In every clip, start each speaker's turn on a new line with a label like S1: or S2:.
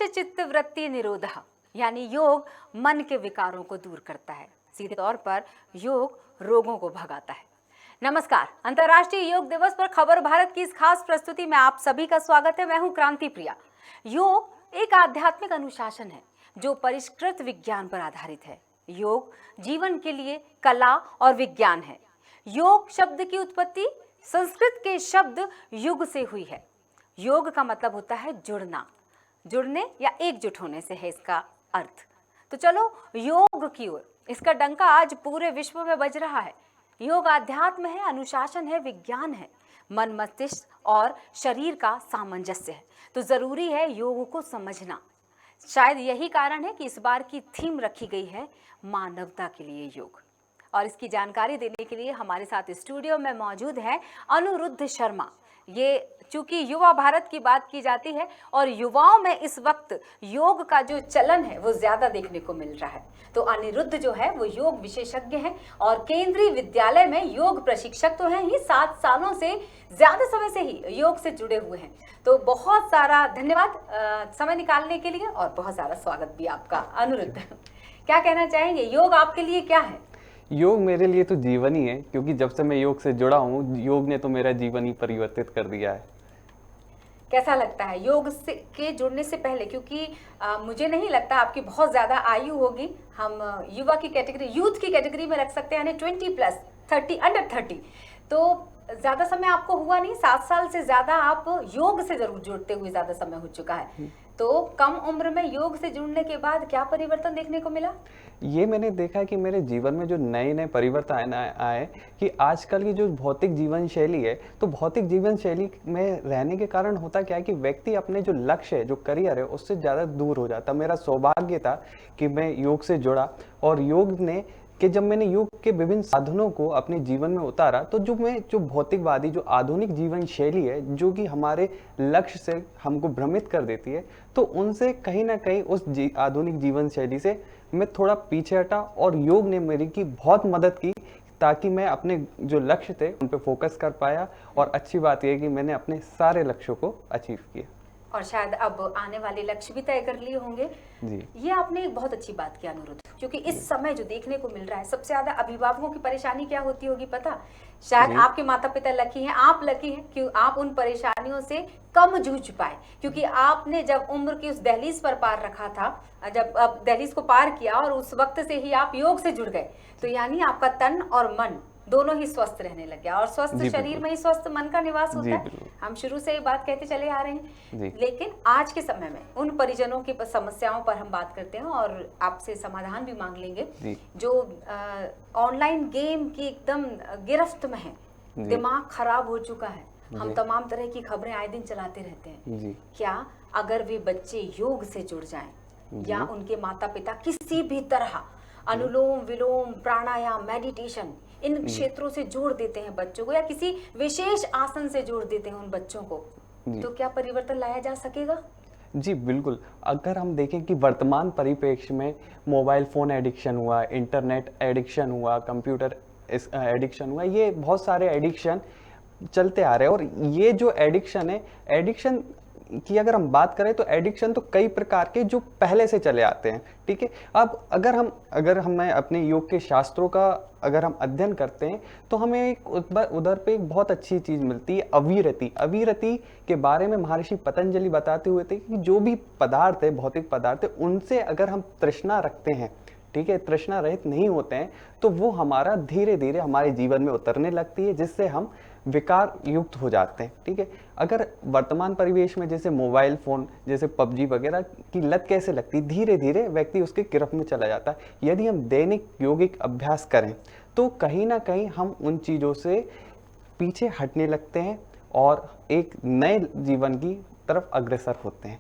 S1: लक्ष्य चित्त वृत्ति निरोधः यानी योग मन के विकारों को दूर करता है। सीधे तौर पर योग रोगों को भगाता है। नमस्कार, अंतर्राष्ट्रीय योग दिवस पर खबर भारत की इस खास प्रस्तुति में आप सभी का स्वागत है। मैं हूं क्रांति प्रिया। योग एक आध्यात्मिक अनुशासन है जो परिष्कृत विज्ञान पर आधारित है। योग जीवन के लिए कला और विज्ञान है। योग शब्द की उत्पत्ति संस्कृत के शब्द युग से हुई है। योग का मतलब होता है जुड़ना, जुड़ने या एकजुट होने से है इसका अर्थ। तो चलो योग की ओर। इसका डंका आज पूरे विश्व में बज रहा है। योग आध्यात्म है, अनुशासन है, विज्ञान है, मन मस्तिष्क और शरीर का सामंजस्य है। तो जरूरी है योग को समझना। शायद यही कारण है कि इस बार की थीम रखी गई है मानवता के लिए योग। और इसकी जानकारी देने के लिए हमारे साथ स्टूडियो में मौजूद है अनिरुद्ध शर्मा। ये चूंकि युवा भारत की बात की जाती है और युवाओं में इस वक्त योग का जो चलन है वो ज्यादा देखने को मिल रहा है। तो अनिरुद्ध जो है वो योग विशेषज्ञ हैं और केंद्रीय विद्यालय में योग प्रशिक्षक तो हैं ही, 7 सालों से ज्यादा समय से ही योग से जुड़े हुए हैं। तो बहुत सारा धन्यवाद समय निकालने के लिए और बहुत सारा स्वागत भी आपका। अनिरुद्ध, क्या कहना चाहेंगे, योग आपके लिए क्या है?
S2: योग मेरे लिए तो जीवन ही है, क्योंकि जब से मैं योग से जुड़ा हूँ, योग ने तो मेरा जीवन ही परिवर्तित कर दिया है।
S1: कैसा लगता है योग से के जुड़ने से पहले? क्योंकि मुझे नहीं लगता आपकी बहुत ज्यादा आयु होगी। हम युवा की कैटेगरी, यूथ की कैटेगरी में रख सकते हैं, यानी 20+, 30, अंडर 30। तो ज्यादा समय आपको हुआ नहीं, 7 साल से ज्यादा आप योग से जरूर जुड़ते हुए ज्यादा समय हो चुका है। तो कम उम्र में योग से जुड़ने के बाद क्या परिवर्तन देखने को मिला?
S2: ये मैंने देखा कि मेरे जीवन में जो नए नए परिवर्तन आए कि आजकल की जो भौतिक जीवन शैली है, तो भौतिक जीवन शैली में रहने के कारण होता क्या है कि व्यक्ति अपने जो लक्ष्य है, जो करियर है, उससे ज़्यादा दूर हो जाता। मेरा सौभाग्य था कि मैं योग से जुड़ा और योग ने कि जब मैंने योग के विभिन्न साधनों को अपने जीवन में उतारा, तो जो भौतिकवादी, जो आधुनिक जीवन शैली है, जो कि हमारे लक्ष्य से हमको भ्रमित कर देती है, तो उनसे कहीं ना कहीं उस आधुनिक जीवन शैली से मैं थोड़ा पीछे हटा और योग ने मेरी की बहुत मदद की, ताकि मैं अपने जो लक्ष्य थे उन पे फोकस कर पाया। और अच्छी बात यह है कि मैंने अपने सारे लक्ष्यों को अचीव किया
S1: और शायद अब आने वाले लक्ष्य भी तय कर लिए होंगे
S2: जी।
S1: ये आपने एक बहुत अच्छी बात की अनिरुद्ध, क्योंकि इस समय जो देखने को मिल रहा है, सबसे ज्यादा अभिभावकों की परेशानी क्या होती होगी पता? शायद आपके माता पिता लकी हैं, आप लकी हैं कि आप उन परेशानियों से कम जूझ पाए, क्योंकि आपने जब उम्र की उस दहलीज पर पार रखा था, जब अब दहलीज को पार किया और उस वक्त से ही आप योग से जुड़ गए, तो यानी आपका तन और मन दोनों ही स्वस्थ रहने लग गया। और स्वस्थ शरीर में ही स्वस्थ मन का निवास होता है। हम शुरू से ये बात कहते चले आ रहे हैं। लेकिन आज के समय में उन परिजनों की समस्याओं पर हम बात करते हैं और आपसे समाधान भी मांग लेंगे जो ऑनलाइन गेम की एकदम गिरफ्त में है, दिमाग खराब हो चुका है। हम तमाम तरह की खबरें आए दिन चलाते रहते हैं। क्या अगर वे बच्चे योग से जुड़ जाएं या उनके माता पिता किसी भी तरह अनुलोम विलोम, प्राणायाम, मेडिटेशन, इन क्षेत्रों से जोड़ देते हैं बच्चों को, या किसी विशेष आसन से जोड़ देते हैं उन बच्चों को, तो क्या परिवर्तन लाया जा सकेगा?
S2: जी बिल्कुल। अगर हम देखें कि वर्तमान परिप्रेक्ष्य में मोबाइल फ़ोन एडिक्शन हुआ, इंटरनेट एडिक्शन हुआ, कंप्यूटर एडिक्शन हुआ, ये बहुत सारे एडिक्शन चलते आ रहे हैं। और ये जो एडिक्शन है, एडिक्शन की अगर हम बात करें तो एडिक्शन तो कई प्रकार के जो पहले से चले आते हैं, ठीक है। अब अगर हमें अपने योग के शास्त्रों का अगर हम अध्ययन करते हैं तो हमें एक उधर पे एक बहुत अच्छी चीज मिलती है, अविरति। अविरति के बारे में महर्षि पतंजलि बताते हुए थे कि जो भी पदार्थ है, भौतिक पदार्थ है, उनसे अगर हम तृष्णा रखते हैं, ठीक है, तृष्णा रहित नहीं होते हैं, तो वो हमारा धीरे धीरे हमारे जीवन में उतरने लगती है, जिससे हम विकार युक्त हो जाते हैं, ठीक है। अगर वर्तमान परिवेश में जैसे मोबाइल फोन, जैसे पबजी वगैरह की लत कैसे लगती है, धीरे धीरे व्यक्ति उसके गिरफ्त में चला जाता है। यदि हम दैनिक यौगिक अभ्यास करें तो कहीं ना कहीं हम उन चीज़ों से पीछे हटने लगते हैं और एक नए जीवन की तरफ अग्रसर होते हैं।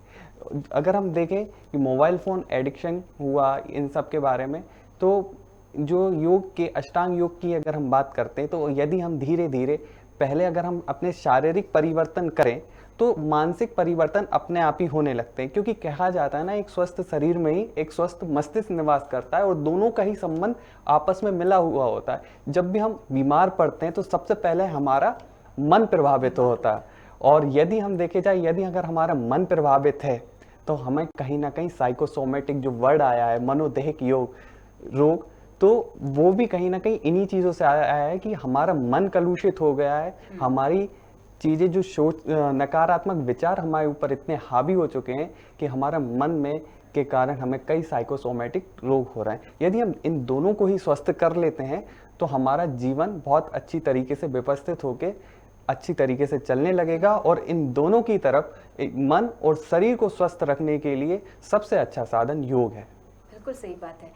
S2: अगर हम देखें कि मोबाइल फ़ोन एडिक्शन हुआ, इन सब के बारे में, तो जो योग के अष्टांग योग की अगर हम बात करते हैं, तो यदि हम धीरे धीरे पहले अगर हम अपने शारीरिक परिवर्तन करें तो मानसिक परिवर्तन अपने आप ही होने लगते हैं। क्योंकि कहा जाता है ना, एक स्वस्थ शरीर में ही एक स्वस्थ मस्तिष्क निवास करता है और दोनों का ही संबंध आपस में मिला हुआ होता है। जब भी हम बीमार पड़ते हैं तो सबसे पहले हमारा मन प्रभावित होता है, और यदि हम देखे जाए, यदि अगर हमारा मन प्रभावित है तो हमें कहीं ना कहीं साइकोसोमेटिक जो वर्ड आया है, मनोदैहिक योग रोग, तो वो भी कहीं ना कहीं इन्हीं चीज़ों से आया है कि हमारा मन कलुषित हो गया है, हमारी चीज़ें जो सोच नकारात्मक विचार हमारे ऊपर इतने हावी हो चुके हैं कि हमारा मन में के कारण हमें कई साइकोसोमेटिक रोग हो रहे हैं। यदि हम इन दोनों को ही स्वस्थ कर लेते हैं तो हमारा जीवन बहुत अच्छी तरीके से व्यवस्थित होकर अच्छी तरीके से चलने लगेगा, और इन दोनों की तरफ मन और शरीर को स्वस्थ रखने के लिए सबसे अच्छा साधन योग है।
S1: बिल्कुल सही बात है।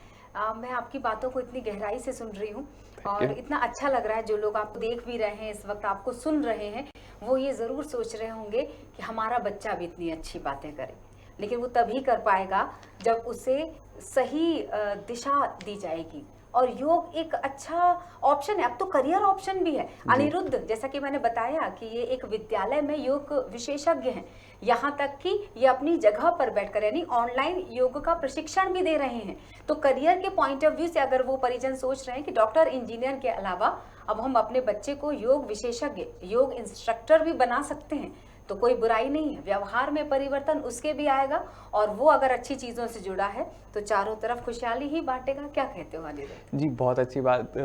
S1: मैं आपकी बातों को इतनी गहराई से सुन रही हूँ और इतना अच्छा लग रहा है। जो लोग आपको देख भी रहे हैं, इस वक्त आपको सुन रहे हैं, वो ये ज़रूर सोच रहे होंगे कि हमारा बच्चा भी इतनी अच्छी बातें करे, लेकिन वो तभी कर पाएगा जब उसे सही दिशा दी जाएगी। और योग एक अच्छा ऑप्शन है, अब तो करियर ऑप्शन भी है। अनिरुद्ध, जैसा कि मैंने बताया कि ये एक विद्यालय में योग विशेषज्ञ हैं, यहाँ तक कि ये अपनी जगह पर बैठकर यानी ऑनलाइन योग का प्रशिक्षण भी दे रहे हैं। तो करियर के पॉइंट ऑफ व्यू से अगर वो परिजन सोच रहे हैं कि डॉक्टर इंजीनियर के अलावा अब हम अपने बच्चे को योग विशेषज्ञ, योग इंस्ट्रक्टर भी बना सकते हैं, तो कोई बुराई नहीं है। व्यवहार में परिवर्तन उसके भी आएगा, और वो अगर अच्छी चीज़ों से जुड़ा है तो चारों तरफ खुशहाली ही बांटेगा। क्या कहते हो अनिरुद्ध?
S2: जी, बहुत अच्छी बात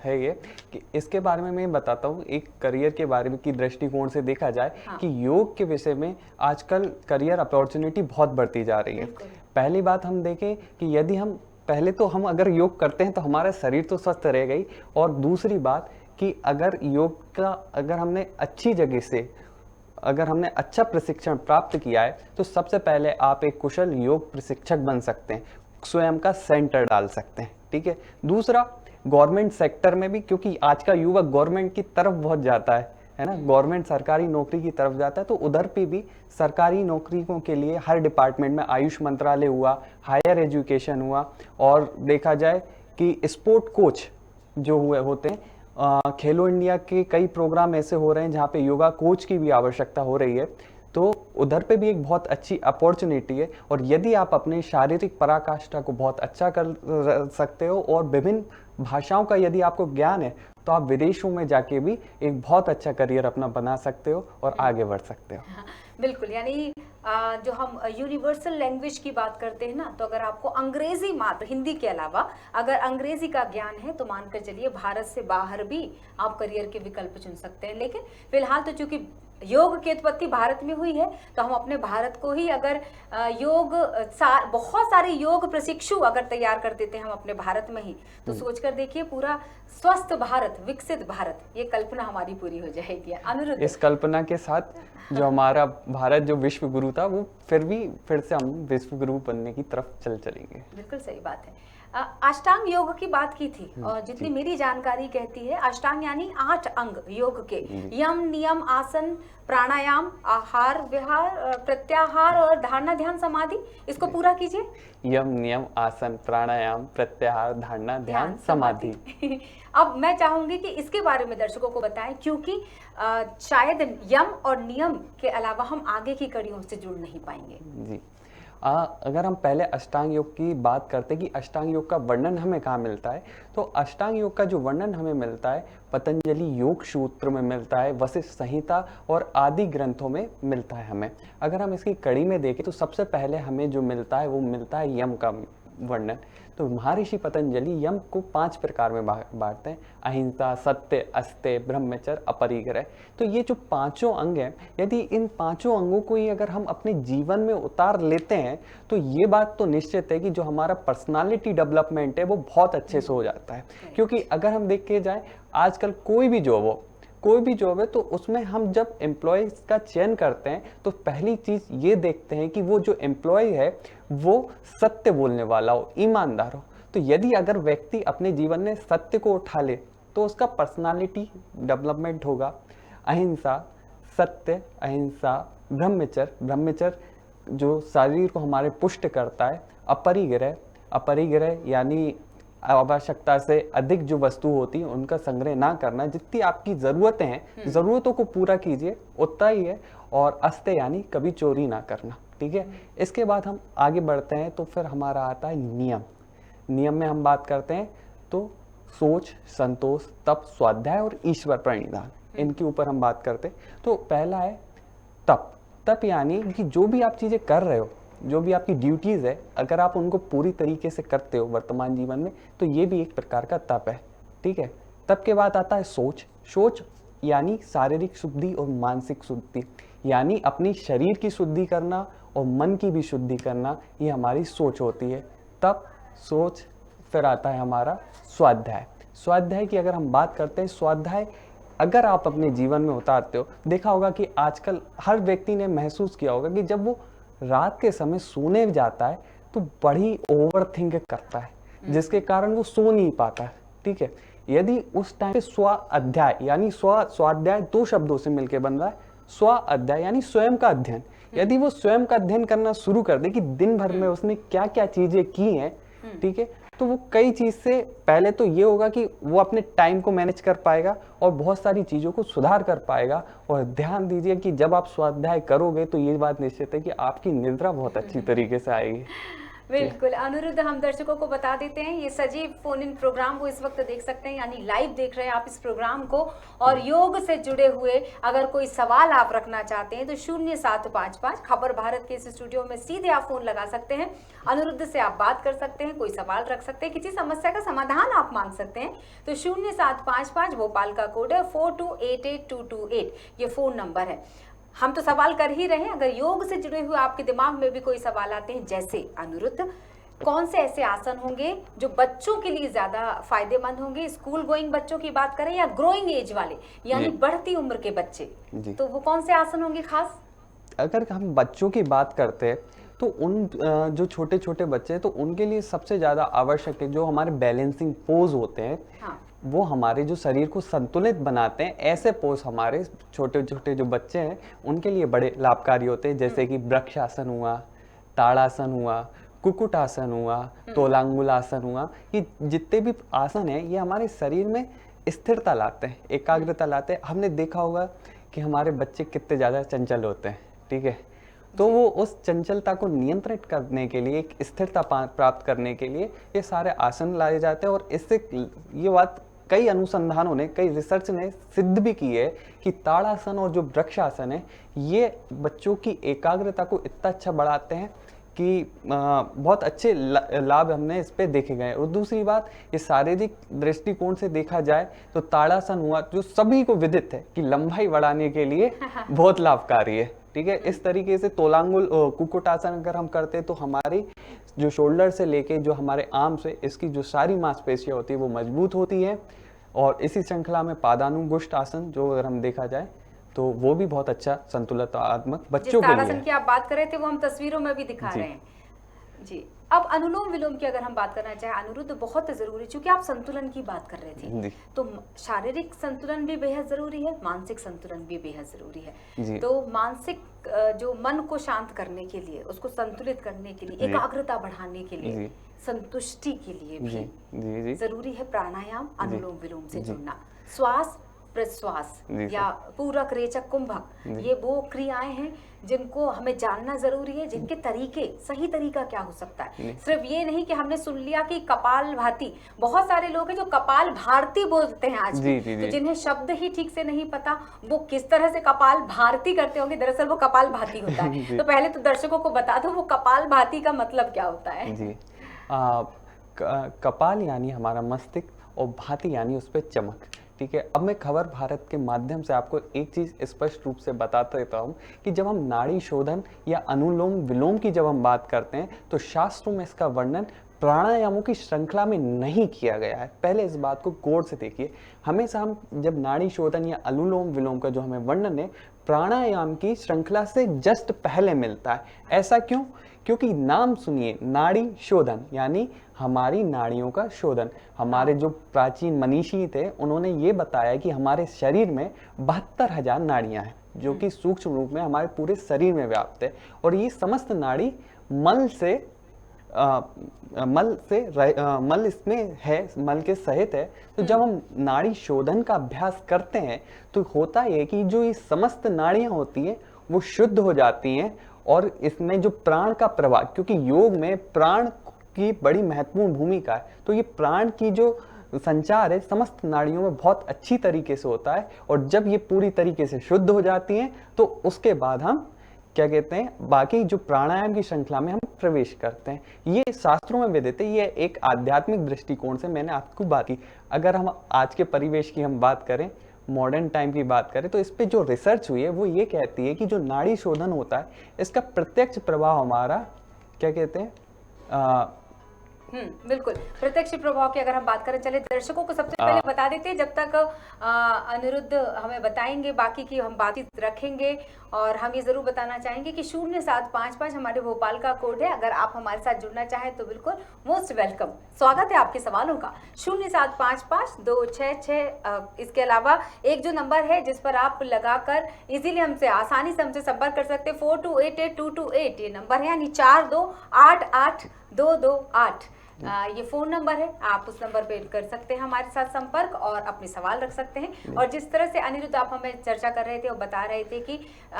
S2: है ये कि इसके बारे में मैं बताता हूँ। एक करियर के बारे में की दृष्टिकोण से देखा जाए कि योग के विषय में आजकल करियर अपॉर्चुनिटी बहुत बढ़ती जा रही है। पहली बात हम देखें कि यदि हम पहले तो हम अगर योग करते हैं तो हमारा शरीर तो स्वस्थ रहेगा ही, और दूसरी बात कि अगर योग का अगर हमने अच्छा प्रशिक्षण प्राप्त किया है तो सबसे पहले आप एक कुशल योग प्रशिक्षक बन सकते हैं, स्वयं का सेंटर डाल सकते हैं। ठीक है। दूसरा, गवर्नमेंट सेक्टर में भी, क्योंकि आज का युवक गवर्नमेंट की तरफ बहुत जाता है ना, गवर्नमेंट सरकारी नौकरी की तरफ जाता है, तो उधर पे भी सरकारी नौकरियों के लिए हर डिपार्टमेंट में आयुष मंत्रालय हुआ, हायर एजुकेशन हुआ, और देखा जाए कि स्पोर्ट कोच जो होते हैं, खेलो इंडिया के कई प्रोग्राम ऐसे हो रहे हैं जहाँ पे योगा कोच की भी आवश्यकता हो रही है, तो उधर पे भी एक बहुत अच्छी अपॉर्चुनिटी है। और यदि आप अपने शारीरिक पराकाष्ठा को बहुत अच्छा कर सकते हो और विभिन्न भाषाओं का यदि आपको ज्ञान है तो आप विदेशों में जाके भी एक बहुत अच्छा करियर अपना बना सकते हो और आगे बढ़ सकते हो।
S1: बिल्कुल, यानी जो हम यूनिवर्सल लैंग्वेज की बात करते हैं ना, तो अगर आपको अंग्रेजी मात्र हिंदी के अलावा अगर अंग्रेजी का ज्ञान है तो मानकर चलिए भारत से बाहर भी आप करियर के विकल्प चुन सकते हैं। लेकिन फिलहाल तो चूंकि योग की उत्पत्ति भारत में हुई है, तो हम अपने भारत को ही अगर बहुत सारे योग प्रशिक्षु अगर तैयार कर देते हैं हम अपने भारत में ही, तो सोचकर देखिए पूरा स्वस्थ भारत, विकसित भारत, ये कल्पना हमारी पूरी हो जाएगी। अनुरुद्ध,
S2: इस कल्पना के साथ जो हमारा भारत जो विश्व गुरु था, वो फिर से हम विश्व गुरु बनने की तरफ चलेंगे।
S1: बिल्कुल सही बात है। अष्टांग योग की बात की थी, और जितनी मेरी जानकारी कहती है अष्टांग यानी 8 अंग योग के, यम, नियम, आसन, प्राणायाम, आहार विहार, प्रत्याहार और धारणा ध्यान समाधि। इसको पूरा कीजिए।
S2: यम, नियम, आसन, प्राणायाम, प्रत्याहार, धारणा ध्यान समाधि।
S1: अब मैं चाहूंगी कि इसके बारे में दर्शकों को बताएं, क्योंकि शायद यम और नियम के अलावा हम आगे की कड़ियों से जुड़ नहीं पाएंगे।
S2: जी, अगर हम पहले अष्टांग योग की बात करते हैं कि अष्टांग योग का वर्णन हमें कहाँ मिलता है, तो अष्टांग योग का जो वर्णन हमें मिलता है पतंजलि योग सूत्र में मिलता है, वशिष्ठ संहिता और आदि ग्रंथों में मिलता है हमें। अगर हम इसकी कड़ी में देखें तो सबसे पहले हमें जो मिलता है वो मिलता है यम का वर्णन। तो महर्षि पतंजलि यम को 5 प्रकार में बांटते हैं: अहिंसा, सत्य, अस्तेय, ब्रह्मचर्य, अपरिग्रह। तो ये जो 5 अंग हैं, यदि इन 5 अंगों को ही अगर हम अपने जीवन में उतार लेते हैं तो ये बात तो निश्चित है कि जो हमारा पर्सनालिटी डेवलपमेंट है वो बहुत अच्छे से हो जाता है। क्योंकि अगर हम देख के जाए, आजकल कोई भी जॉब है तो उसमें हम जब एम्प्लॉयज का चयन करते हैं तो पहली चीज ये देखते हैं कि वो जो एम्प्लॉय है वो सत्य बोलने वाला हो, ईमानदार हो। तो यदि अगर व्यक्ति अपने जीवन में सत्य को उठा ले तो उसका पर्सनालिटी डेवलपमेंट होगा। अहिंसा, सत्य, अहिंसा, ब्रह्मचर्य जो शरीर को हमारे पुष्ट करता है। अपरिग्रह यानी आवश्यकता से अधिक जो वस्तु होती है उनका संग्रह ना करना, जितनी आपकी जरूरतें हैं जरूरतों को पूरा कीजिए, उतना ही है। और अस्तेय यानी कभी चोरी ना करना। ठीक है। इसके बाद हम आगे बढ़ते हैं तो फिर हमारा आता है नियम में हम बात करते हैं तो सोच, संतोष, तप, स्वाध्याय और ईश्वर प्रणिधान, इनके ऊपर हम बात करते हैं। तो पहला है तप यानी कि जो भी आप चीजें कर रहे हो जो भी आपकी ड्यूटीज़ है, अगर आप उनको पूरी तरीके से करते हो वर्तमान जीवन में, तो ये भी एक प्रकार का तप है, ठीक है। तप के बाद आता है सोच। सोच यानी शारीरिक शुद्धि और मानसिक शुद्धि, यानी अपनी शरीर की शुद्धि करना और मन की भी शुद्धि करना, ये हमारी सोच होती है। तप, सोच, फिर आता है हमारा स्वाध्याय। स्वाध्याय की अगर हम बात करते हैं, स्वाध्याय अगर आप अपने जीवन में उतारते हो, देखा होगा कि आजकल हर व्यक्ति ने महसूस किया होगा कि जब वो रात के समय सोने जाता है तो बड़ी ओवर थिंक करता है, जिसके कारण वो सो नहीं पाता है, ठीक है। यदि उस टाइम पे स्व अध्याय यानी स्वाध्याय 2 शब्दों से मिलकर बन रहा है, स्व अध्याय यानी स्वयं का अध्ययन। यदि वो स्वयं का अध्ययन करना शुरू कर दे कि दिन भर में उसने क्या क्या चीजें की हैं, ठीक है, तो वो कई चीज से पहले तो ये होगा कि वो अपने टाइम को मैनेज कर पाएगा और बहुत सारी चीजों को सुधार कर पाएगा। और ध्यान दीजिए कि जब आप स्वाध्याय करोगे तो ये बात निश्चित है कि आपकी निद्रा बहुत अच्छी तरीके से आएगी।
S1: बिल्कुल अनुरुद्ध, हम दर्शकों को बता देते हैं ये सजीव फोन इन प्रोग्राम को इस वक्त देख सकते हैं, यानी लाइव देख रहे हैं आप इस प्रोग्राम को। और योग से जुड़े हुए अगर कोई सवाल आप रखना चाहते हैं तो 0755 खबर भारत के इस स्टूडियो में सीधे आप फोन लगा सकते हैं। अनुरुद्ध से आप बात कर सकते हैं, कोई सवाल रख सकते हैं, किसी समस्या का समाधान आप मांग सकते हैं। तो 0755 भोपाल का कोड है, 42882228 ये फोन नंबर है। हम तो सवाल कर ही रहे हैं, अगर योग से जुड़े हुए आपके दिमाग में भी कोई सवाल आते हैं, जैसे अनुरुद्ध कौन से ऐसे आसन होंगे जो बच्चों के लिए ज्यादा फायदेमंद होंगे, स्कूल गोइंग बच्चों की बात करें या ग्रोइंग एज वाले यानी बढ़ती उम्र के बच्चे, तो वो कौन से आसन होंगे खास?
S2: अगर हम बच्चों की बात करते हैं तो उन जो छोटे छोटे बच्चे हैं तो उनके लिए सबसे ज़्यादा आवश्यक है जो हमारे बैलेंसिंग पोज होते हैं। हाँ। वो हमारे जो शरीर को संतुलित बनाते हैं, ऐसे पोज हमारे छोटे छोटे जो बच्चे हैं उनके लिए बड़े लाभकारी होते हैं, जैसे कि वृक्षासन हुआ, ताड़ासन हुआ, कुक्कुटासन हुआ, तोलांगुल आसन हुआ। ये जितने भी आसन हैं ये हमारे शरीर में स्थिरता लाते हैं, एकाग्रता लाते हैं। हमने देखा होगा कि हमारे बच्चे कितने ज़्यादा चंचल होते हैं, ठीक है, तो वो उस चंचलता को नियंत्रित करने के लिए, एक स्थिरता प्राप्त करने के लिए ये सारे आसन लाए जाते हैं। और इससे ये बात कई अनुसंधानों ने, कई रिसर्च ने सिद्ध भी की है कि ताड़ासन और जो वृक्षासन है ये बच्चों की एकाग्रता को इतना अच्छा बढ़ाते हैं कि बहुत अच्छे लाभ हमने इस पे देखे गए। और दूसरी बात, ये शारीरिक दृष्टिकोण से देखा जाए तो ताड़ासन हुआ जो सभी को विदित है कि लंबाई बढ़ाने के लिए बहुत लाभकारी है, ठीक है। इस तरीके से तोलांगुल कुक्कुटासन अगर हम करते हैं तो हमारी जो शोल्डर से लेके जो हमारे आर्म से इसकी जो सारी मांसपेशियां होती है वो मजबूत होती है। और इसी श्रृंखला में पादानुगुष्ट आसन जो अगर हम देखा जाए तो वो भी बहुत अच्छा संतुलनात्मक बच्चों के लिए।
S1: आसन की आप बात कर रहे थे वो हम तस्वीरों में भी दिखा रहे हैं जी। अब अनुलोम विलोम की अगर हम बात करना चाहें अनुरुद्ध, बहुत जरूरी, चूंकि आप संतुलन की बात कर रहे थे, तो शारीरिक संतुलन भी बेहद जरूरी है, मानसिक संतुलन भी बेहद जरूरी है। तो मानसिक जो मन को शांत करने के लिए, उसको संतुलित करने के लिए, एकाग्रता बढ़ाने के लिए, संतुष्टि के लिए भी जरूरी है प्राणायाम, अनुलोम विलोम से जुड़ना। श्वास प्रश्वास या पूरक रेचक कुंभक, ये वो क्रियाएं हैं जिनको हमें जानना जरूरी है, जिनके तरीके, सही तरीका क्या हो सकता है। सिर्फ ये नहीं कि हमने सुन लिया कि कपाल भाती, बहुत सारे लोग हैं जो कपाल भारती बोलते हैं आज भी, तो जिन्हें शब्द ही ठीक से नहीं पता वो किस तरह से कपाल भारती करते होंगे, दरअसल वो कपाल भाती होता है। तो पहले तो दर्शकों को बता दो वो कपाल भाती का मतलब क्या होता है। जी,
S2: कपाल यानी हमारा मस्तिष्क और भाती यानी उस पर चमक, ठीक है। अब मैं खबर भारत के माध्यम से आपको एक चीज़ स्पष्ट रूप से बता देता हूँ कि जब हम नाड़ी शोधन या अनुलोम विलोम की जब हम बात करते हैं तो शास्त्रों में इसका वर्णन प्राणायामों की श्रृंखला में नहीं किया गया है। पहले इस बात को गौर से देखिए। हमेशा हम जब नाड़ी शोधन या अनुलोम विलोम का जो हमें वर्णन है प्राणायाम की श्रृंखला से जस्ट पहले मिलता है। ऐसा क्यों? क्योंकि नाम सुनिए, नाड़ी शोधन यानी हमारी नाड़ियों का शोधन। हमारे जो प्राचीन मनीषी थे उन्होंने ये बताया कि हमारे शरीर में 72,000 नाड़ियां हैं जो कि सूक्ष्म रूप में हमारे पूरे शरीर में व्याप्त है। और ये समस्त नाड़ी मल इसमें है, मल के सहित है। तो जब हम नाड़ी शोधन का अभ्यास करते हैं तो होता है कि जो ये समस्त नाड़ियां होती हैं वो शुद्ध हो जाती हैं। और इसमें जो प्राण का प्रवाह, क्योंकि योग में प्राण की बड़ी महत्वपूर्ण भूमिका है, तो ये प्राण की जो संचार है समस्त नाड़ियों में बहुत अच्छी तरीके से होता है। और जब ये पूरी तरीके से शुद्ध हो जाती हैं तो उसके बाद हम क्या कहते हैं, बाकी जो प्राणायाम की श्रृंखला में हम प्रवेश करते हैं। ये शास्त्रों में विदित है, ये एक आध्यात्मिक दृष्टिकोण से मैंने आपको बात की। अगर हम आज के परिवेश की हम बात करें, मॉडर्न टाइम की बात करें, तो इस पे जो रिसर्च हुई है वो ये कहती है कि जो नाड़ी शोधन होता है इसका प्रत्यक्ष प्रभाव हमारा क्या कहते हैं
S1: बिल्कुल। प्रत्यक्ष प्रभाव की अगर हम बात करें, चले दर्शकों को सबसे पहले बता देते हैं, जब तक अनिरुद्ध हमें बताएंगे, बाकी की हम बातचीत रखेंगे। और हम ये जरूर बताना चाहेंगे कि 0755 हमारे भोपाल का कोड है। अगर आप हमारे साथ जुड़ना चाहें तो बिल्कुल मोस्ट वेलकम, स्वागत है आपके सवालों का। 0755-266। इसके अलावा एक जो नंबर है जिस पर आप लगाकर इजीली हमसे आसानी से हमसे संपर्क कर सकते हैं, 4288-228 ये नंबर है, यानी 4288-228 ये फोन नंबर है। आप उस नंबर पे कर सकते हैं हमारे साथ संपर्क और अपने सवाल रख सकते हैं। और जिस तरह से अनिरुद्ध आप हमें चर्चा कर रहे थे और बता रहे थे कि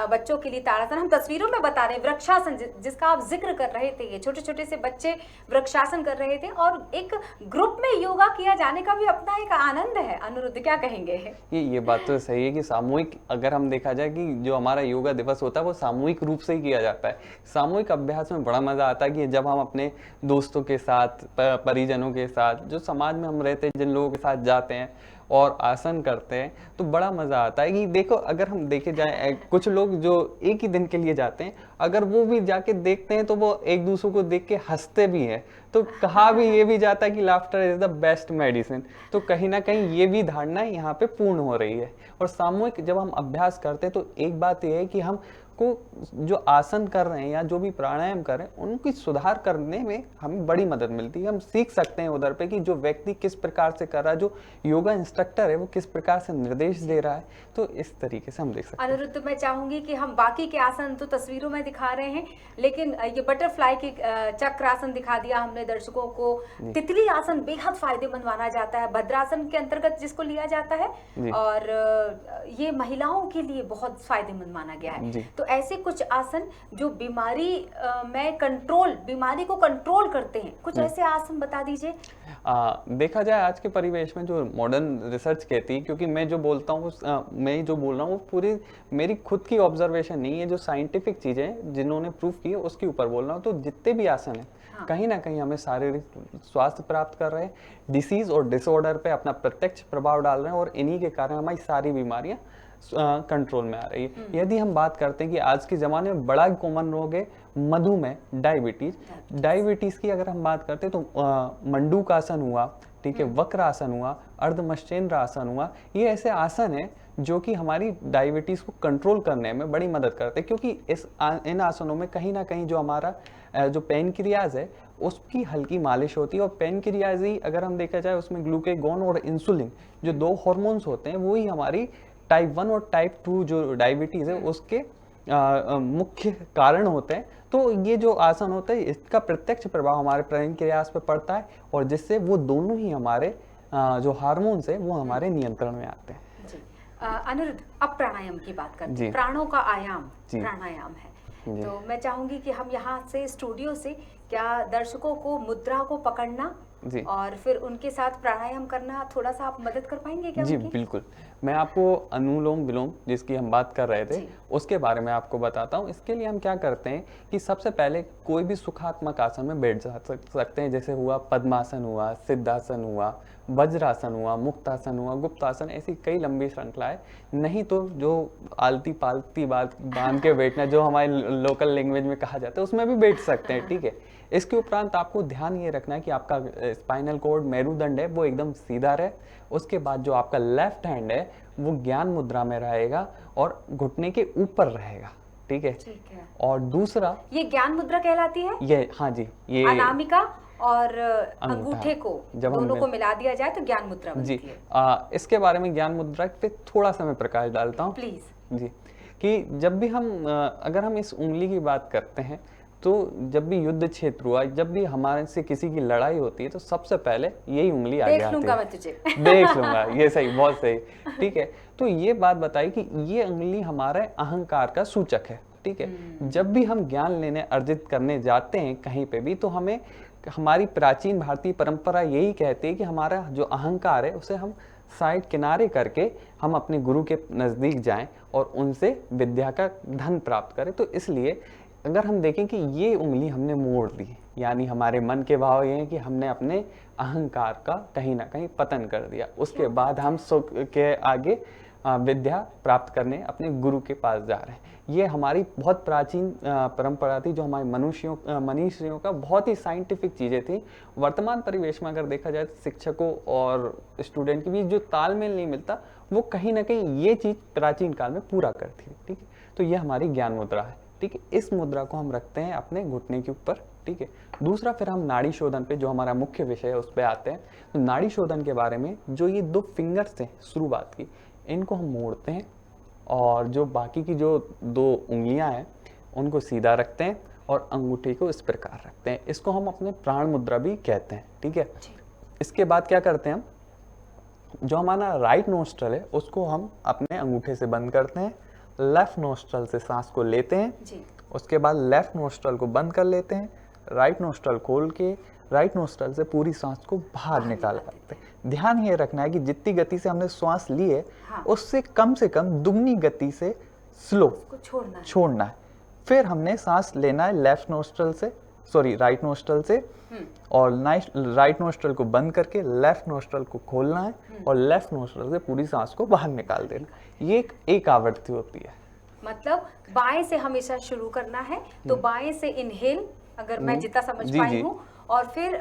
S1: बच्चों के लिए ताड़ासन, हम तस्वीरों में बता रहे हैं, वृक्षासन जिसका आप जिक्र कर रहे थे, ये छोटे छोटे से बच्चे वृक्षासन कर रहे थे और एक ग्रुप में योगा किया जाने का भी अपना एक आनंद है। अनिरुद्ध क्या कहेंगे?
S2: ये बात तो सही है कि सामूहिक, अगर हम देखा जाए कि जो हमारा योगा दिवस होता है वो सामूहिक रूप से ही किया जाता है। सामूहिक अभ्यास में बड़ा मजा आता है कि जब हम अपने दोस्तों के साथ, परिजनों के साथ, जो समाज में हम रहते हैं, जिन लोगों के साथ जाते हैं और आसन करते हैं तो बड़ा मजा आता है। कि देखो, अगर हम देखे जाए, कुछ लोग जो एक ही दिन के लिए जाते हैं, अगर वो भी जाके देखते हैं तो वो एक दूसरे को देख के हंसते भी हैं। तो कहा भी ये भी जाता है कि laughter is the best medicine. तो कहीं ना कहीं ये भी धारणा यहाँ पे पूर्ण हो रही है। और सामूहिक जब हम अभ्यास करते हैं तो एक बात ये है कि हम को जो आसन कर रहे हैं या जो भी प्राणायाम कर रहे हैं उनकी सुधार करने में हमें बड़ी मदद मिलती है। हम सीख सकते हैं उधर पे कि जो व्यक्ति किस प्रकार से कर रहा है, जो योगा इंस्ट्रक्टर है वो किस प्रकार से निर्देश दे रहा है। तो इस तरीके से हम देख सकते हैं।
S1: अनिरुद्ध, मैं चाहूंगी कि हम बाकी के आसन तो तस्वीरों में दिखा रहे हैं, लेकिन ये बटरफ्लाई की चक्र आसन दिखा दिया हमने दर्शकों को। तितली आसन बेहद फायदेमंद माना जाता है, भद्रासन के अंतर्गत जिसको लिया जाता है, और ये महिलाओं के लिए बहुत फायदेमंद माना गया है। तो ऐसे कुछ आसन जो बीमारी को कंट्रोल करते हैं, कुछ ऐसे आसन बता दीजिए।
S2: देखा जाए आज के परिवेश में जो मॉडर्न रिसर्च कहती है, क्योंकि मैं जो बोलता हूँ मैं जो बोल रहा हूँ वो पूरी मेरी खुद की ऑब्जर्वेशन नहीं है, जो साइंटिफिक चीजें जिन्होंने प्रूफ की है उसके ऊपर बोल रहा हूँ। तो जितने भी आसन है कहीं ना कहीं हमें शारीरिक स्वास्थ्य प्राप्त कर रहे हैं, डिसीज और डिसऑर्डर पे अपना प्रत्यक्ष प्रभाव डाल रहे हैं, और इन्हीं के कारण हमारी सारी बीमारियां कंट्रोल में आ रही है। यदि हम बात करते हैं कि आज के ज़माने में बड़ा कॉमन रोग है मधुमेह, डायबिटीज़ की अगर हम बात करते हैं तो मंडूकासन हुआ, ठीक है, वक्रासन हुआ, अर्धमश्चेंद्र आसन हुआ, ये ऐसे आसन है जो कि हमारी डायबिटीज़ को कंट्रोल करने में बड़ी मदद करते हैं। क्योंकि इन आसनों में कहीं ना कहीं जो हमारा जो पेनक्रियाज है उसकी हल्की मालिश होती है। और पेनक्रियाज ही अगर हम देखा जाए उसमें ग्लूकेगॉन और इंसुलिन जो दो हार्मोन्स होते हैं वही हमारी टाइप 1 और टाइप 2 जो डायबिटीज़ है उसके मुख्य कारण होते हैं। तो ये जो आसन होता है इसका प्रत्यक्ष प्रभाव हमारे पेनक्रियाज पे पड़ता है, और जिससे वो दोनों ही हमारे जो हार्मोन्स है वो हमारे नियंत्रण में आते हैं।
S1: अनिरुद्ध, अब प्राणायाम की बात करते हैं। प्राणों का आयाम प्राणायाम है, तो मैं चाहूंगी कि हम यहाँ से स्टूडियो से क्या दर्शकों को मुद्रा को पकड़ना और फिर उनके साथ प्राणायाम करना, थोड़ा सा आप मदद कर पाएंगे क्या?
S2: जी बिल्कुल, मैं आपको अनुलोम विलोम जिसकी हम बात कर रहे थे उसके बारे में आपको बताता हूँ। इसके लिए हम क्या करते हैं कि सबसे पहले कोई भी सुखात्मक आसन में बैठ जा सकते हैं, जैसे हुआ पद्मासन हुआ, सिद्धासन हुआ, वज्रासन हुआ, मुक्तासन हुआ, गुप्तासन, ऐसी कई लंबी श्रृंखलाएं। नहीं तो जो आलती पालती बांध के बैठना जो हमारे लोकल लैंग्वेज में कहा जाता है उसमें भी बैठ सकते हैं, ठीक है। इसके उपरांत आपको ध्यान ये रखना है कि आपका स्पाइनल कॉर्ड, मेरुदंड है वो एकदम सीधा रहे। उसके बाद जो आपका लेफ्ट हैंड है वो ज्ञान मुद्रा में रहेगा और घुटने के ऊपर रहेगा, ठीक है। और दूसरा, ये
S1: ज्ञान मुद्रा कहलाती है।
S2: ये हाँ जी, ये
S1: अनामिका और अंगूठे को दोनों को मिला दिया जाए तो ज्ञान मुद्रा बनती है।
S2: इसके बारे में ज्ञान मुद्रा पे थोड़ा सा मैं प्रकाश डालता हूँ
S1: प्लीज
S2: जी, कि जब भी हम अगर हम इस उंगली की बात करते हैं तो जब भी युद्ध क्षेत्र हुआ, जब भी हमारे से किसी की लड़ाई होती है तो सबसे पहले यही उंगली आगे आती है।
S1: देख लूंगा मैं तुझे।
S2: देख लूंगा, ये सही, बहुत सही, ठीक है। तो ये बात बताई कि ये उंगली हमारे अहंकार का सूचक है, ठीक है। जब भी हम ज्ञान लेने अर्जित करने जाते हैं कहीं पे भी, तो हमें हमारी प्राचीन भारतीय परंपरा यही कहती है कि हमारा जो अहंकार है उसे हम साइड किनारे करके हम अपने गुरु के नज़दीक जाएं और उनसे विद्या का धन प्राप्त करें। तो इसलिए अगर हम देखें कि ये उंगली हमने मोड़ दी, यानी हमारे मन के भाव ये हैं कि हमने अपने अहंकार का कहीं ना कहीं पतन कर दिया, उसके बाद हम सुख के आगे विद्या प्राप्त करने अपने गुरु के पास जा रहे हैं। ये हमारी बहुत प्राचीन परंपरा थी, जो हमारे मनीषियों का बहुत ही साइंटिफिक चीज़ें थी। वर्तमान परिवेश में अगर देखा जाए तो शिक्षकों और स्टूडेंट के बीच जो तालमेल नहीं मिलता, वो कहीं ना कहीं ये चीज़ प्राचीन काल में पूरा करती थी। ठीक है, तो ये हमारी ज्ञान मुद्रा है। ठीक है, इस मुद्रा को हम रखते हैं अपने घुटने के ऊपर। ठीक है, दूसरा फिर हम नाड़ी शोधन पे, जो हमारा मुख्य विषय है, उस पर आते हैं। तो नाड़ी शोधन के बारे में जो ये 2 फिंगर्स हैं शुरुआत की, इनको हम मोड़ते हैं और जो बाकी की जो 2 उंगलियां हैं उनको सीधा रखते हैं और अंगूठे को इस प्रकार रखते हैं। इसको हम अपने प्राण मुद्रा भी कहते हैं। ठीक है, इसके बाद क्या करते हैं हम, जो हमारा राइट नोस्ट्रल है उसको हम अपने अंगूठे से बंद करते हैं, लेफ्ट नोस्ट्रल से सांस को लेते हैं जी। उसके बाद लेफ्ट नोस्ट्रल को बंद कर लेते हैं, राइट नोस्ट्रल खोल के राइट नोस्ट्रल से पूरी सांस को बाहर निकाल सकते हैं। ध्यान ये रखना है कि जितनी गति से हमने श्वास ली है, हाँ। उससे कम दुगनी गति से स्लो छोड़ना है। फिर हमने सांस लेना है लेफ्ट नोस्ट्रल से, सॉरी राइट नोस्ट्रल से, और राइट नोस्ट्रल को बंद करके लेफ्ट नोस्ट्रल को खोलना है और लेफ्ट नोस्ट्रल से पूरी सांस को बाहर निकाल देना। ये एक आवृत्ति होती है।
S1: मतलब बाएं से हमेशा शुरू करना है, तो बाएं से इनहेल, अगर मैं जितना समझ पाई हूँ, और फिर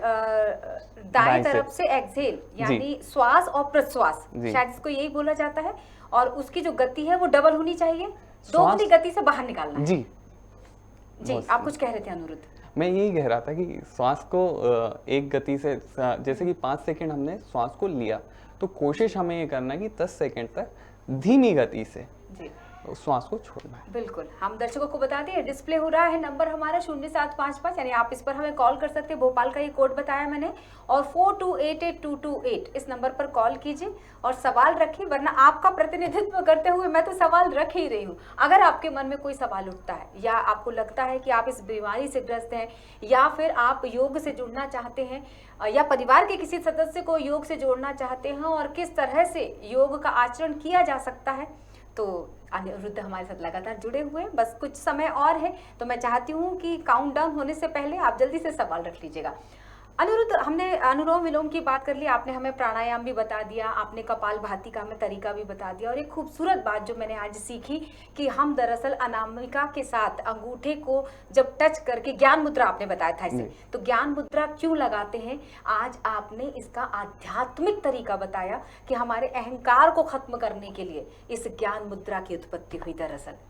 S1: दाएं तरफ से एक्सहेल, यानी श्वास और प्रश्वास, शायद इसको यही बोला जाता है। और उसकी जो गति है वो डबल होनी चाहिए, दोगुनी गति से बाहर निकालना है। जी जी, आप कुछ कह रहे थे अनिरुद्ध?
S2: मैं यही कह रहा था कि श्वास को एक गति से, जैसे कि 5 सेकंड हमने श्वास को लिया, तो कोशिश हमें ये करना है कि 10 सेकंड तक धीमी गति से श्वास को छोड़ना है।
S1: बिल्कुल, हम दर्शकों को बता दें, डिस्प्ले हो रहा है नंबर हमारा 0755, यानी आप इस पर हमें कॉल कर सकते हैं। भोपाल का ये कोड बताया मैंने, और 42882228 इस नंबर पर कॉल कीजिए और सवाल रखिए, वरना आपका प्रतिनिधित्व करते हुए मैं तो सवाल रख ही रही हूँ। अगर आपके मन में कोई सवाल उठता है, या आपको लगता है कि आप इस बीमारी से ग्रस्त हैं, या फिर आप योग से जुड़ना चाहते हैं, या परिवार के किसी सदस्य को योग से जोड़ना चाहते हैं, और किस तरह से योग का आचरण किया जा सकता है, तो अनिरुद्ध हमारे साथ लगातार जुड़े हुए हैं। बस कुछ समय और है, तो मैं चाहती हूँ कि काउंटडाउन होने से पहले आप जल्दी से सवाल रख लीजिएगा। अनिरुद्ध, हमने अनुलोम विलोम की बात कर ली, आपने हमें प्राणायाम भी बता दिया, आपने कपालभाति का हमें तरीका भी बता दिया, और एक खूबसूरत बात जो मैंने आज सीखी कि हम दरअसल अनामिका के साथ अंगूठे को जब टच करके, ज्ञान मुद्रा आपने बताया था इसे, तो ज्ञान मुद्रा क्यों लगाते हैं, आज आपने इसका आध्यात्मिक तरीका बताया कि हमारे अहंकार को खत्म करने के लिए इस ज्ञान मुद्रा की उत्पत्ति हुई दरअसल।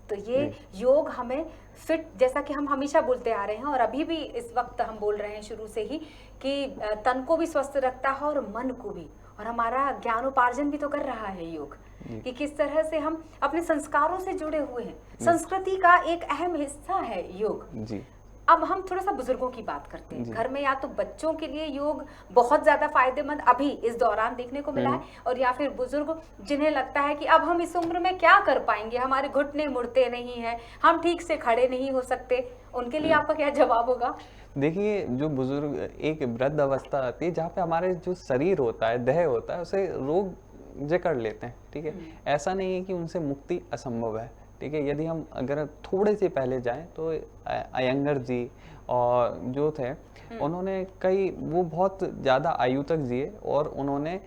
S1: तो ये योग हमें फिट, जैसा कि हम हमेशा बोलते आ रहे हैं, और अभी भी इस वक्त हम बोल रहे हैं शुरू से ही, कि तन को भी स्वस्थ रखता है और मन को भी, और हमारा ज्ञानोपार्जन भी तो कर रहा है योग, कि किस तरह से हम अपने संस्कारों से जुड़े हुए हैं। संस्कृति का एक अहम हिस्सा है योग जी। अब हम थोड़ा सा बुजुर्गों की बात करते हैं। घर में या तो बच्चों के लिए योग बहुत ज्यादा फायदेमंद अभी इस दौरान देखने को मिला है, और या फिर बुजुर्ग जिन्हें लगता है कि अब हम इस उम्र में क्या कर पाएंगे, हमारे घुटने मुड़ते नहीं हैं, हम ठीक से खड़े नहीं हो सकते, उनके लिए आपका क्या जवाब होगा?
S2: देखिए, जो बुजुर्ग, एक वृद्ध अवस्था आती है जहाँ पे हमारे जो शरीर होता है, देह होता है, उसे रोग जकड़ लेते हैं। ठीक है, ऐसा नहीं है कि उनसे मुक्ति असंभव है। ठीक है, यदि हम अगर थोड़े से पहले जाएं तो अयंगर जी और जो थे, उन्होंने वो बहुत ज़्यादा आयु तक जिए, और उन्होंने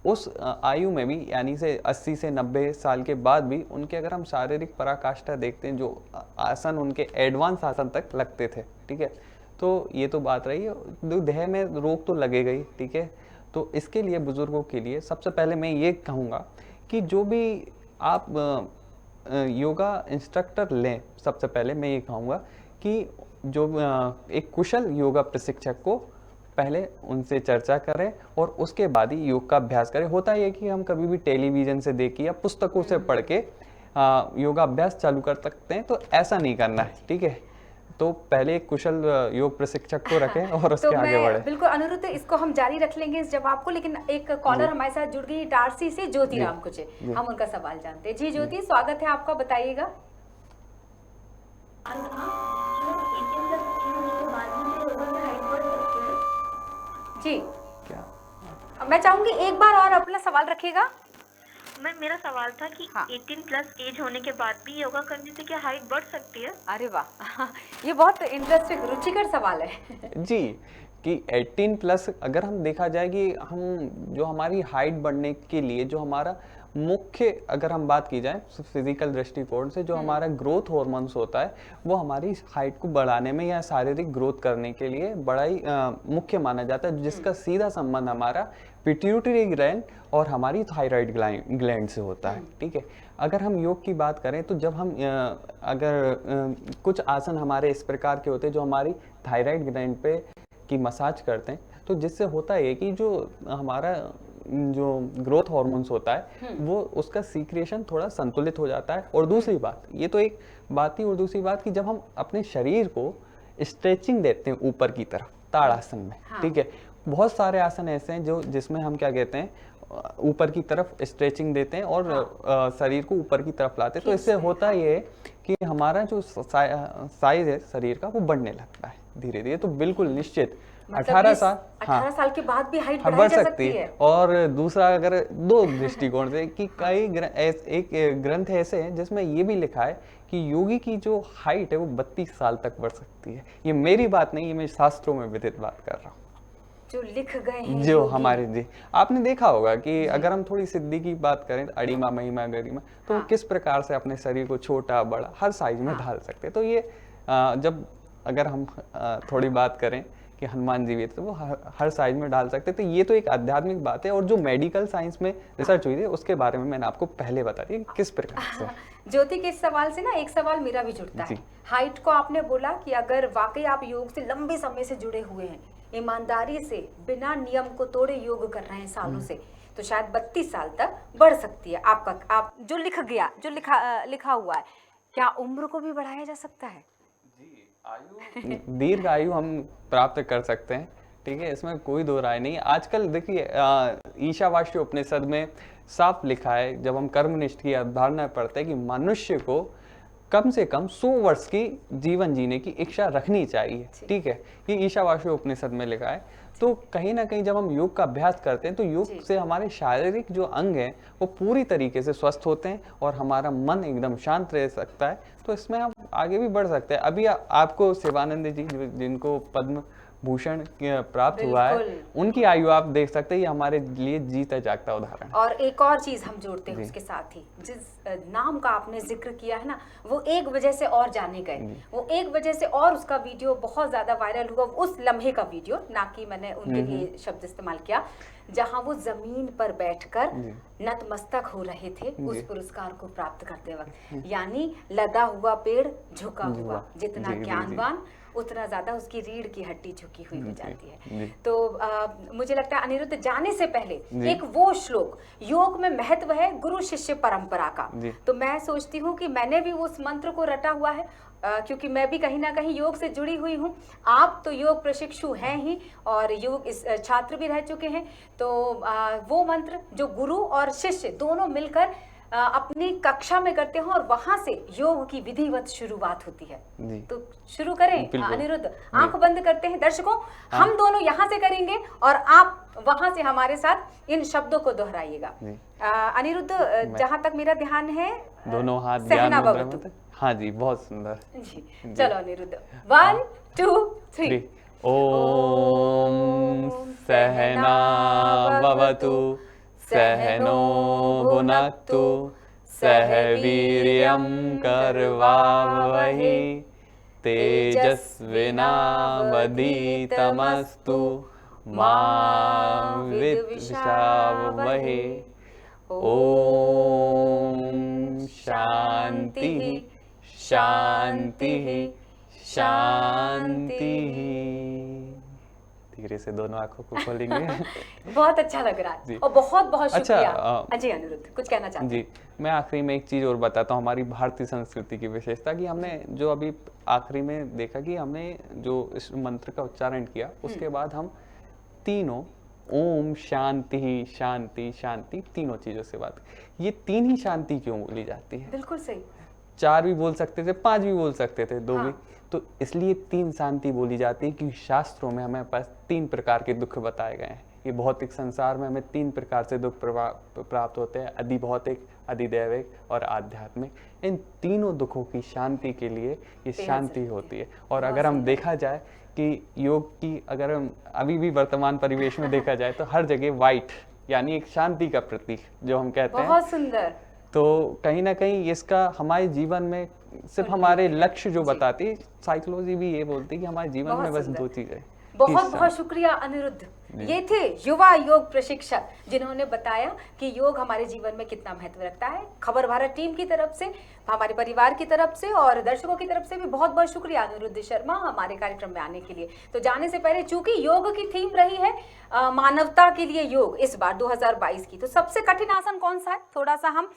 S2: उस आयु में भी, यानी से 80 से 90 साल के बाद भी, उनके अगर हम शारीरिक पराकाष्ठा देखते हैं, जो आसन उनके एडवांस आसन तक लगते थे। ठीक है, तो ये तो बात रही है, देह में रोग तो लगेगा ही। ठीक है, तो इसके लिए बुजुर्गों के लिए सबसे पहले मैं ये कहूँगा कि जो भी आप योगा इंस्ट्रक्टर लें, सबसे पहले मैं ये कहूँगा कि जो एक कुशल योगा प्रशिक्षक को पहले उनसे चर्चा करें और उसके बाद ही योग का अभ्यास करें। होता है कि हम कभी भी टेलीविज़न से देख के या पुस्तकों से पढ़ के योगा अभ्यास चालू कर सकते हैं, तो ऐसा नहीं करना है। ठीक है, तो पहले एक कुशल योग प्रशिक्षक को रखें और उसके आगे बढ़े।
S1: बिल्कुल अनिरुद्ध, इसको हम जारी रख लेंगे इस जवाब को, लेकिन एक कॉलर हमारे साथ जुड़ गई इटारसी से, ज्योति राम कुचे, हम उनका सवाल जानते हैं। जी ज्योति, स्वागत है आपका, बताइएगा। जी, मैं चाहूंगी एक बार और अपना सवाल रखिएगा।
S3: मेरा सवाल था कि
S1: हाँ।
S3: 18 प्लस एज होने के बाद भी योगा करने से क्या हाइट बढ़ सकती है?
S1: अरे वाह ये बहुत इंटरेस्टिंग रुचिकर सवाल है।
S2: जी, कि 18 प्लस अगर हम देखा जाए कि हम जो हमारी हाइट बढ़ने के लिए जो हमारा मुख्य अगर हम बात की जाए फिजिकल दृष्टिकोण से जो हमारा ग्रोथ हार्मोन्स होता है वो हमारी हाइट को बढ़ाने में या शारीरिक ग्रोथ करने के लिए बड़ा ही मुख्य माना जाता है, जिसका सीधा संबंध हमारा पिट्यूटरी ग्लैंड और हमारी थायराइड ग्लैंड से होता है। ठीक है, अगर हम योग की बात करें तो जब हम कुछ आसन हमारे इस प्रकार के होते हैं जो हमारी थायराइड ग्लैंड पे की मसाज करते हैं, तो जिससे होता है कि जो हमारा जो ग्रोथ हार्मोन्स होता है वो उसका सीक्रेशन थोड़ा संतुलित हो जाता है। और दूसरी बात, ये तो एक बात ही, और दूसरी बात कि जब हम अपने शरीर को स्ट्रेचिंग देते हैं ऊपर की तरफ ताड़ासन में, ठीक है, बहुत सारे आसन ऐसे हैं जो जिसमें हम क्या कहते हैं ऊपर की तरफ स्ट्रेचिंग देते हैं और शरीर को ऊपर की तरफ लाते हैं। तो इससे होता ये है कि हमारा जो साइज है शरीर का वो बढ़ने लगता है धीरे धीरे। तो बिल्कुल निश्चित 18
S1: साल के बाद भी हाइट
S2: बढ़ सकती है। और दूसरा अगर दो दृष्टिकोण से कि कई एक ग्रंथ ऐसे हैं जिसमें ये भी लिखा है कि योगी की जो हाइट है वो 32 साल तक बढ़ सकती है। ये मेरी बात नहीं, ये मैं शास्त्रों में विदित बात कर रहा हूँ
S1: जो लिख गए हैं
S2: जो हमारे जी। आपने देखा होगा कि अगर हम थोड़ी सिद्धि की बात करें तो अड़िमा महिमा गरिमा, तो किस प्रकार से अपने शरीर को छोटा बड़ा हर साइज में ढाल सकते हैं। तो ये जब अगर हम थोड़ी बात करें कि हनुमान जी भी तो वो हर साइज में डाल सकते, तो ये तो एक आध्यात्मिक बात है। और जो मेडिकल साइंस में रिसर्च हुई थी उसके बारे में मैंने आपको पहले बता दिया किस प्रकार से।
S1: ज्योति के इस सवाल से ना एक सवाल मेरा भी जुड़ता है। हाइट को आपने बोला कि अगर वाकई आप योग से लंबे समय से जुड़े हुए हैं, ईमानदारी से बिना नियम को तोड़े योग कर रहे हैं सालों से, तो शायद 32 साल तक बढ़ सकती है। आप जो लिखा हुआ है, क्या उम्र को भी बढ़ाया जा सकता है?
S2: दीर्घ आयु हम प्राप्त कर सकते हैं, ठीक है, इसमें कोई दो राय नहीं है। आजकल देखिए ईशावास्य उपनिषद में साफ लिखा है, जब हम कर्मनिष्ठ की अवधारणा पढ़ते हैं कि मनुष्य को कम से कम 100 वर्ष की जीवन जीने की इच्छा रखनी चाहिए। ठीक है, ये ईशावास्य उपनिषद में लिखा है। तो कहीं ना कहीं जब हम योग का अभ्यास करते हैं तो योग से हमारे शारीरिक जो अंग हैं वो पूरी तरीके से स्वस्थ होते हैं और हमारा मन एकदम शांत रह सकता है। तो इसमें आप आगे भी बढ़ सकते हैं। अभी आपको शिवानंद जी जिनको पद्म भूषण प्राप्त हुआ है, उनकी आयु आप देख सकते हैं, ये हमारे लिए जीता जागता उदाहरण।
S1: और एक और चीज हम जोड़ते हैं उसके साथ ही, जिस नाम का आपने जिक्र किया है ना, वो एक वजह से और जाने गए, वो एक वजह से और उसका वीडियो बहुत ज्यादा वायरल हुआ, उस लम्हे का वीडियो, ना कि मैंने उनके लिए शब्द इस्तेमाल किया, जहां वो जमीन पर बैठकर नतमस्तक हो रहे थे उस पुरस्कार को प्राप्त करते वक्त। यानी लदा हुआ पेड़ झुका हुआ, जितना ज्ञानवान उतना ज्यादा उसकी रीढ़ की हड्डी झुकी हुई हो जाती है। तो मुझे लगता है अनिरुद्ध, जाने से पहले एक वो श्लोक, योग में महत्व है गुरु शिष्य परंपरा का, तो मैं सोचती हूँ कि मैंने भी उस मंत्र को रटा हुआ है, क्योंकि मैं भी कहीं ना कहीं योग से जुड़ी हुई हूँ। आप तो योग प्रशिक्षु हैं ही और योग छात्र भी रह चुके हैं, तो वो मंत्र जो गुरु और शिष्य दोनों मिलकर अपनी कक्षा में करते हैं और वहां से योग की विधिवत शुरुआत होती है। तो शुरू करें अनिरुद्ध, आंख बंद करते हैं दर्शकों, हम दोनों यहाँ से करेंगे और आप वहां से हमारे साथ इन शब्दों को दोहराइएगा। अनिरुद्ध, जहां तक मेरा ध्यान है,
S2: दोनों हाथ ध्यान में। हाँ जी, बहुत सुंदर
S1: जी। चलो अनिरुद्ध, 1 2 3।
S2: ओम सहना भवतु सहनो भुनक्तु सह वीर्यं करवावहै तेजस्विनावधीतमस्तु मा विद्विषावहै। ओम शांति शांति शांति। धीरे से दोनों आंखों को खोलेंगे।
S1: बहुत अच्छा लग रहा है और बहुत बहुत शुक्रिया। जी अनिरुद्ध, कुछ कहना चाहते हैं?
S2: जी, मैं आखिरी में एक चीज और बताता हूँ, हमारी भारतीय संस्कृति की विशेषता कि हमने जो अभी आखिरी में देखा कि हमने जो इस मंत्र का उच्चारण किया उसके बाद हम तीनों ओम शांति शांति शांति तीनों चीजों से बात, ये तीन ही शांति क्यों बोली जाती है?
S1: बिल्कुल सही।
S2: 4 भी बोल सकते थे, 5 भी बोल सकते थे, 2 भी, तो इसलिए 3 शांति बोली जाती है कि शास्त्रों में हमें पास 3 प्रकार के दुख बताए गए हैं। ये भौतिक संसार में हमें 3 प्रकार से दुख प्राप्त होते हैं, अधिभौतिक, अधिदैविक और आध्यात्मिक। इन तीनों दुखों की शांति के लिए ये शांति होती है। और अगर हम देखा जाए कि योग की, अगर हम अभी भी वर्तमान परिवेश में देखा जाए तो हर जगह वाइट यानी एक शांति का प्रतीक जो हम कहते हैं,
S1: बहुत सुंदर।
S2: तो कहीं ना कहीं इसका हमारे जीवन में सिर्फ हमारे लक्ष्य जो बताती, साइकोलॉजी भी ये बोलती कि हमारे जीवन में बस 2 चीजें।
S1: बहुत बहुत शुक्रिया अनिरुद्ध। ये थे युवा योग प्रशिक्षक जिन्होंने बताया कि योग हमारे जीवन में कितना महत्व रखता है। खबर भारत टीम की तरफ से, हमारे परिवार की तरफ से और दर्शकों की तरफ से भी बहुत बहुत शुक्रिया अनिरुद्ध शर्मा हमारे कार्यक्रम में आने के लिए। तो जाने से पहले, चूंकि योग की थीम रही है मानवता के लिए योग इस बार 2022 की, तो सबसे कठिन आसन कौन सा है? थोड़ा सा हम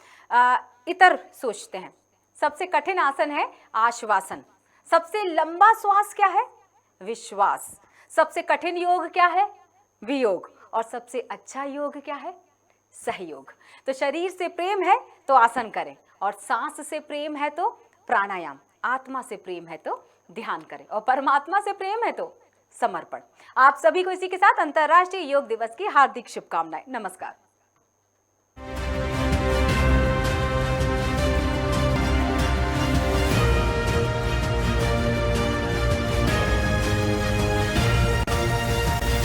S1: इतर सोचते हैं। सबसे कठिन आसन है आश्वासन। सबसे लंबा श्वास क्या है? विश्वास। सबसे कठिन योग क्या है? वियोग। और सबसे अच्छा योग क्या है? सहयोग। तो शरीर से प्रेम है तो आसन करें, और सांस से प्रेम है तो प्राणायाम, आत्मा से प्रेम है तो ध्यान करें, और परमात्मा से प्रेम है तो समर्पण। आप सभी को इसी के साथ अंतर्राष्ट्रीय योग दिवस की हार्दिक शुभकामनाएं। नमस्कार।